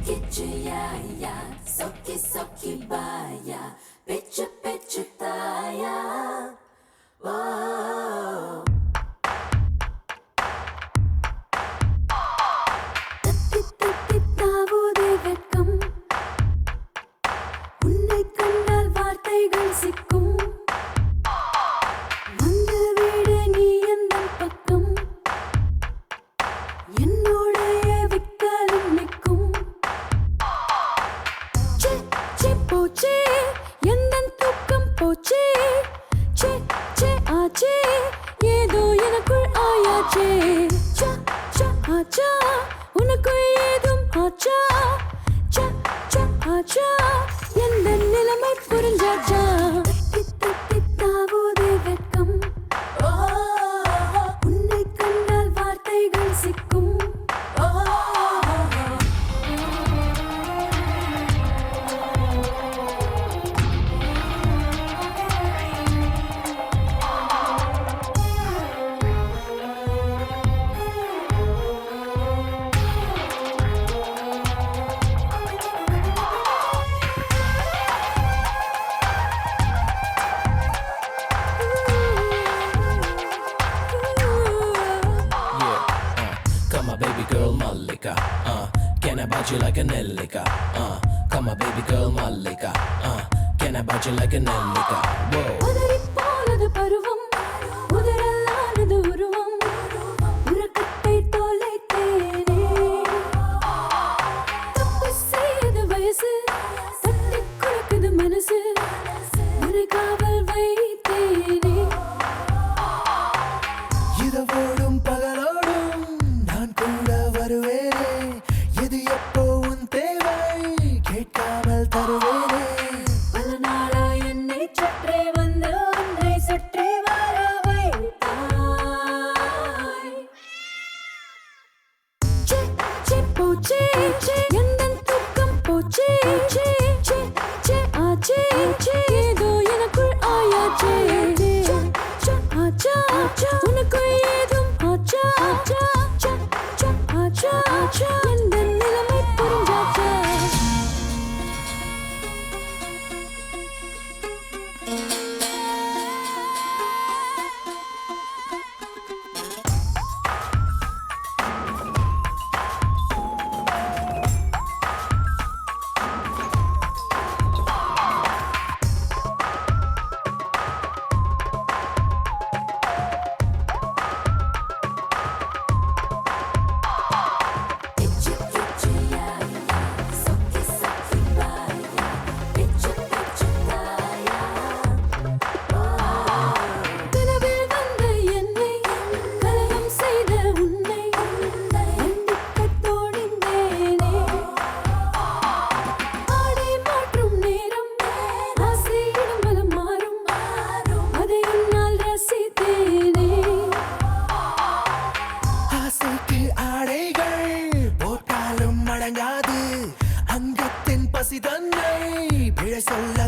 Kitchen, yeah, yeah, soaky, soaky, baya, pitcha, pitcha, taya. Whoa. தத்தி தத்தி தாவுதே வெட்கம் உன்னை கண்டால் வார்த்தைகள் சிக்கும் வந்து வீடு நீ எந்தன் பக்கம் என்னோடைய விக்காலும் நிற்கும் போச்சே எந்தன் தூக்கம் போச்சே சே சே ஆச்சே ஏதோ எனக்குள் ஆயாச்சே சா சா ஆச்சா உனக்குள் ஏதும் ஆச்சா சா சா ஆச்சா எந்தன் நிலைமை புரிஞ்சாச்சா தத்தி தத்தி தாவுதே வெட்கம் உன்னை கண்டால் வார்த்தைகள் சிக்கும் Come on, baby girl, Malika. Can I bite you like a Nellika? Come on, baby girl, Malika. Can I bite you like a Nellika? Whoa. உதறிப் போனது பருவம் உதறலானது உருவம் உறக்கத்தை தொலைத்தேனே தப்பு செய்யது வயசு தட்டிக் குலுக்குது மனசு உன்னை காவல் வைத்தேனே இரவோடும் பகலோடும் நான் கூட வருவேனே எது எப்போ உன் தேவை கேட்காமல் தருவேனே பல நாளா என்னை சுற்றி வந்து ஒன்றை சுற்றி வர வைத்தாய் சே சே போச்சே எந்தன் தூக்கம் போச்சே சே சே சே ஆச்சே ஏதோ எனக்குள் ஆயாச்சே சா சா ஆச்சா உனக்குள் ஏதும் ஆச்சா சா சா சா ஆச்சா எந்தன் நிலைமை புரிஞ்சாச்சா கனவில் வந்த என்னை கலகம் செய்த உன்னை கண்டிக்கத் தோணிந்தேனே ஆடை மாற்றும் நேரம் ஆசையிடும் பலம் மாறும் அதை உன்னால் ரசித்தேனே ஆசைக்கு ஆடைகள் போட்டாலும் அடங்காது அங்கத்தின் பசி தன்னை பிழை சொல்ல